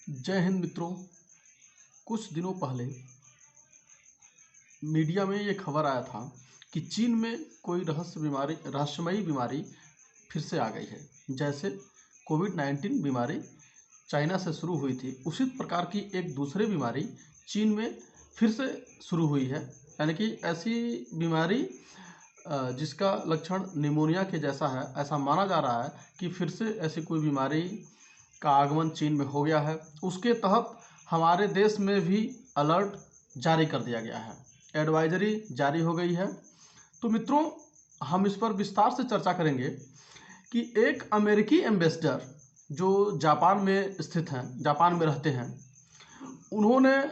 जय हिंद मित्रों। कुछ दिनों पहले मीडिया में ये खबर आया था कि चीन में कोई रहस्यमयी बीमारी फिर से आ गई है। जैसे कोविड-19 बीमारी चाइना से शुरू हुई थी, उसी प्रकार की एक दूसरी बीमारी चीन में फिर से शुरू हुई है। यानी कि ऐसी बीमारी जिसका लक्षण निमोनिया के जैसा है, ऐसा माना जा रहा है कि फिर से ऐसी कोई बीमारी का आगमन चीन में हो गया है। उसके तहत हमारे देश में भी अलर्ट जारी कर दिया गया है, एडवाइजरी जारी हो गई है। तो मित्रों, हम इस पर विस्तार से चर्चा करेंगे कि एक अमेरिकी एम्बेसडर जो जापान में स्थित हैं, जापान में रहते हैं, उन्होंने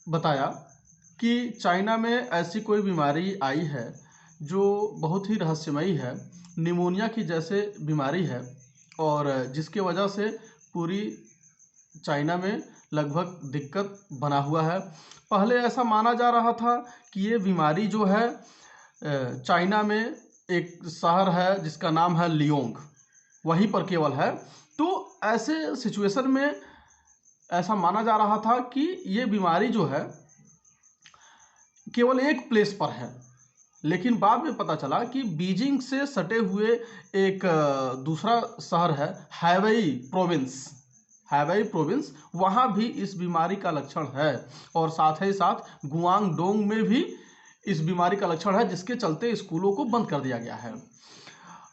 बताया कि चाइना में ऐसी कोई बीमारी आई है जो बहुत ही रहस्यमयी है, निमोनिया की जैसे बीमारी है, और जिसके वजह से पूरी चाइना में लगभग दिक्कत बना हुआ है। पहले ऐसा माना जा रहा था कि ये बीमारी जो है चाइना में एक शहर है जिसका नाम है लियोंग, वहीं पर केवल है। तो ऐसे सिचुएशन में ऐसा माना जा रहा था कि ये बीमारी जो है केवल एक प्लेस पर है, लेकिन बाद में पता चला कि बीजिंग से सटे हुए एक दूसरा शहर है हैवाई प्रोविंस, वहाँ भी इस बीमारी का लक्षण है, और साथ ही साथ गुआंगडोंग में भी इस बीमारी का लक्षण है, जिसके चलते स्कूलों को बंद कर दिया गया है।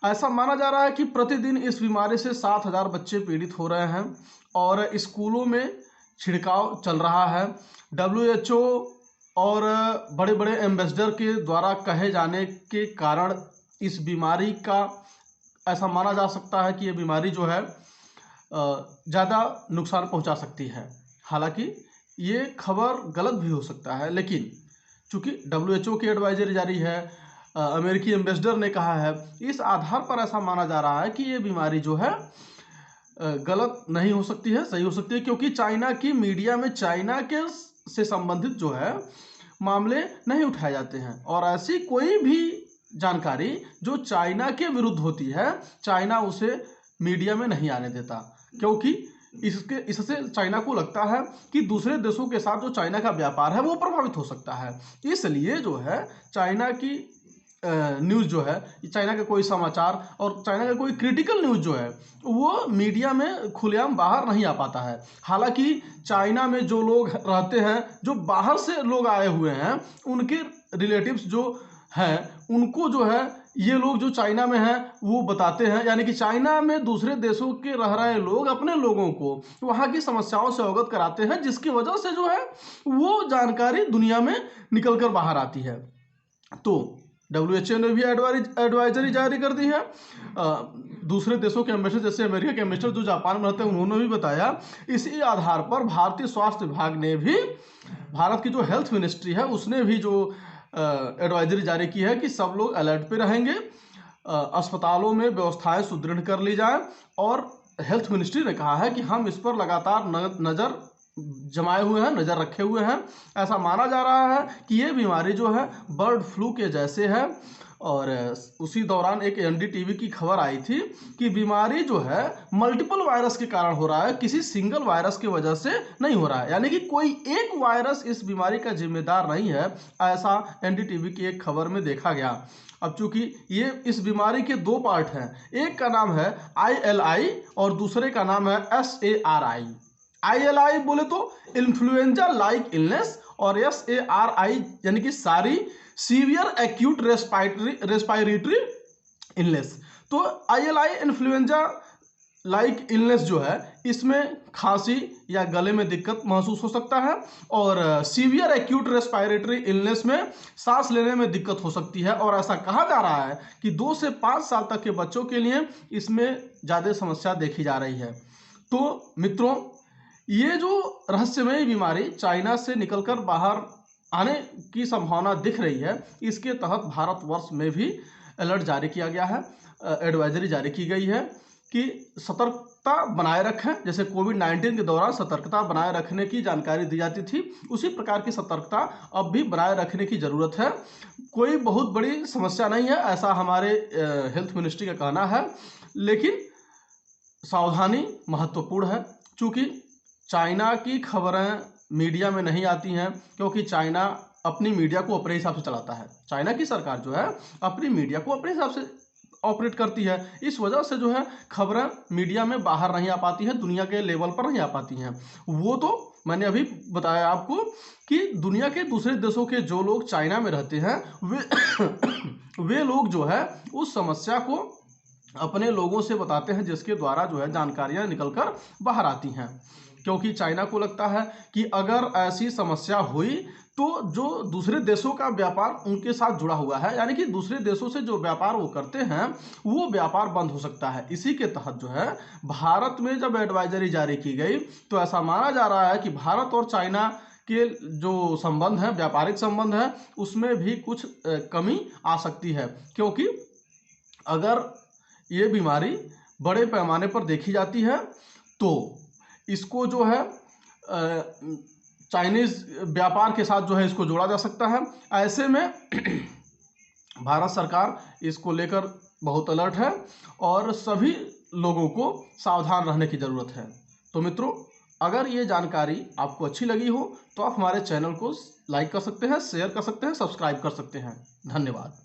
ऐसा माना जा रहा है कि प्रतिदिन इस बीमारी से 7,000 बच्चे पीड़ित हो रहे हैं और स्कूलों में छिड़काव चल रहा है। WHO और बड़े बड़े एम्बेसडर के द्वारा कहे जाने के कारण इस बीमारी का ऐसा माना जा सकता है कि ये बीमारी जो है ज़्यादा नुकसान पहुंचा सकती है। हालांकि ये खबर गलत भी हो सकता है, लेकिन चूंकि WHO की एडवाइजरी जारी है, अमेरिकी एम्बेसडर ने कहा है, इस आधार पर ऐसा माना जा रहा है कि ये बीमारी जो है गलत नहीं हो सकती है, सही हो सकती है, क्योंकि चाइना की मीडिया में चाइना के से संबंधित जो है मामले नहीं उठाए जाते हैं, और ऐसी कोई भी जानकारी जो चाइना के विरुद्ध होती है, चाइना उसे मीडिया में नहीं आने देता, क्योंकि इससे चाइना को लगता है कि दूसरे देशों के साथ जो चाइना का व्यापार है वो प्रभावित हो सकता है। इसलिए जो है चाइना की न्यूज़ जो है, चाइना का कोई समाचार और चाइना का कोई क्रिटिकल न्यूज़ जो है वो मीडिया में खुलेआम बाहर नहीं आ पाता है। हालांकि चाइना में जो लोग रहते हैं, जो बाहर से लोग आए हुए हैं, उनके रिलेटिव्स जो हैं, उनको जो है ये लोग जो चाइना में हैं वो बताते हैं, यानी कि चाइना में दूसरे देशों के रह रहे लोग अपने लोगों को वहाँ की समस्याओं से अवगत कराते हैं, जिसकी वजह से जो है वो जानकारी दुनिया में निकल कर बाहर आती है। तो WHO ने भी एडवाइजरी जारी कर दी है। दूसरे देशों के एम्बेसडर, जैसे अमेरिका के एम्बेसडर जो जापान में रहते हैं, उन्होंने भी बताया। इसी आधार पर भारतीय स्वास्थ्य विभाग ने भी, भारत की जो हेल्थ मिनिस्ट्री है, उसने भी जो एडवाइजरी जारी की है कि सब लोग अलर्ट पे रहेंगे, अस्पतालों में व्यवस्थाएं सुदृढ़ कर ली जाए, और हेल्थ मिनिस्ट्री ने कहा है कि हम इस पर लगातार नज़र जमाए हुए हैं, नज़र रखे हुए हैं। ऐसा माना जा रहा है कि ये बीमारी जो है बर्ड फ्लू के जैसे है, और उसी दौरान एक NDTV की खबर आई थी कि बीमारी जो है मल्टीपल वायरस के कारण हो रहा है, किसी सिंगल वायरस की वजह से नहीं हो रहा है, यानी कि कोई एक वायरस इस बीमारी का जिम्मेदार नहीं है, ऐसा NDTV की एक खबर में देखा गया। अब चूंकि ये इस बीमारी के दो पार्ट हैं, एक का नाम है ILI और दूसरे का नाम है SARI। ILI बोले तो इन्फ्लुएंजा लाइक इलनेस, और SARI यानी कि सारी सीवियर एक्यूट रेस्पायरेटरी इलनेस। तो ILI इन्फ्लुएंजा लाइक इलनेस जो है, इसमें खांसी या गले में दिक्कत महसूस हो सकता है, और सीवियर एक्यूट रेस्पायरेटरी इलनेस में सांस लेने में दिक्कत हो सकती है, और ऐसा कहा जा रहा है कि 2 से 5 साल तक के बच्चों के लिए इसमें ज़्यादा समस्या देखी जा रही है। तो मित्रों, ये जो रहस्यमयी बीमारी चाइना से निकलकर बाहर आने की संभावना दिख रही है, इसके तहत भारतवर्ष में भी अलर्ट जारी किया गया है, एडवाइजरी जारी की गई है कि सतर्कता बनाए रखें। जैसे कोविड-19 के दौरान सतर्कता बनाए रखने की जानकारी दी जाती थी, उसी प्रकार की सतर्कता अब भी बनाए रखने की ज़रूरत है। कोई बहुत बड़ी समस्या नहीं है, ऐसा हमारे हेल्थ मिनिस्ट्री का कहना है, लेकिन सावधानी महत्वपूर्ण है, चूँकि चाइना की खबरें मीडिया में नहीं आती हैं, क्योंकि चाइना अपनी मीडिया को अपने हिसाब से चलाता है। चाइना की सरकार जो है अपनी मीडिया को अपने हिसाब से ऑपरेट करती है। इस वजह से जो है खबरें मीडिया में बाहर नहीं आ पाती हैं, दुनिया के लेवल पर नहीं आ पाती हैं। वो तो मैंने अभी बताया आपको कि दुनिया के दूसरे देशों के जो लोग चाइना में रहते हैं वे लोग जो है उस समस्या को अपने लोगों से बताते हैं, जिसके द्वारा जो है जानकारियां निकलकर बाहर आती हैं। क्योंकि चाइना को लगता है कि अगर ऐसी समस्या हुई तो जो दूसरे देशों का व्यापार उनके साथ जुड़ा हुआ है, यानी कि दूसरे देशों से जो व्यापार वो करते हैं वो व्यापार बंद हो सकता है। इसी के तहत जो है भारत में जब एडवाइजरी जारी की गई तो ऐसा माना जा रहा है कि भारत और चाइना के जो संबंध है, व्यापारिक संबंध है, उसमें भी कुछ कमी आ सकती है। क्योंकि अगर ये बीमारी बड़े पैमाने पर देखी जाती है तो इसको जो है चाइनीज व्यापार के साथ जो है इसको जोड़ा जा सकता है। ऐसे में भारत सरकार इसको लेकर बहुत अलर्ट है और सभी लोगों को सावधान रहने की ज़रूरत है। तो मित्रों, अगर ये जानकारी आपको अच्छी लगी हो तो आप हमारे चैनल को लाइक कर सकते हैं, शेयर कर सकते हैं, सब्सक्राइब कर सकते हैं। धन्यवाद।